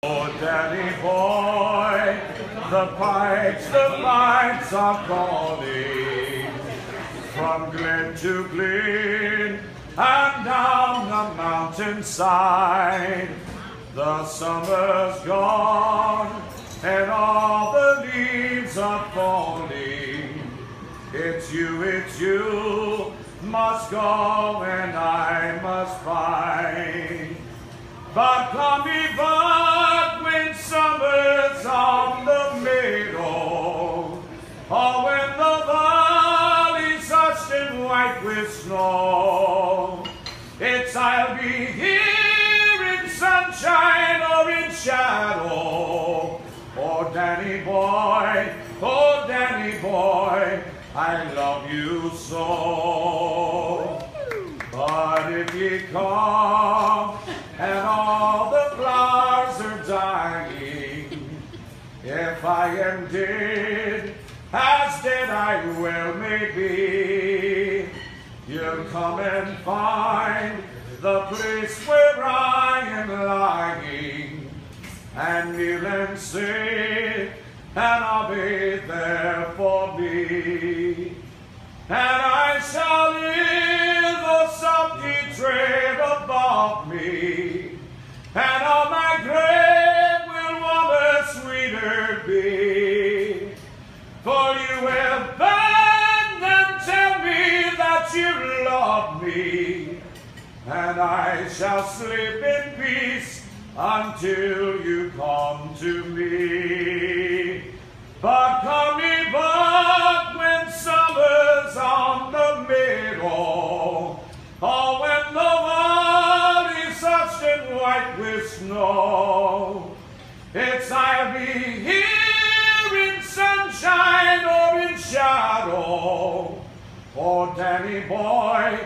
Oh, Danny boy, the pipes are calling from glen to glen and down the mountainside. The summer's gone and all the leaves are falling. It's you, must go and I must find. But come me back when summer's on the meadow, or when the valley's hushed and white with snow. It's I'll be here in sunshine or in shadow. Oh, Danny boy, I love you so. But if ye come and all the flowers are dying, if I am dead, as dead I well may be, you'll come and find the place where I am lying, and kneel and say, and I'll be there for me. And I shall hear the softly tread above me, and on my grave will warmer, sweeter be. For you have been and tell me that you love me, and I shall sleep in peace until you come to me. But come me back when summer's on the meadow, or when the valley's hushed and white with snow. It's I'll be here in sunshine or in shadow. Oh, Danny boy,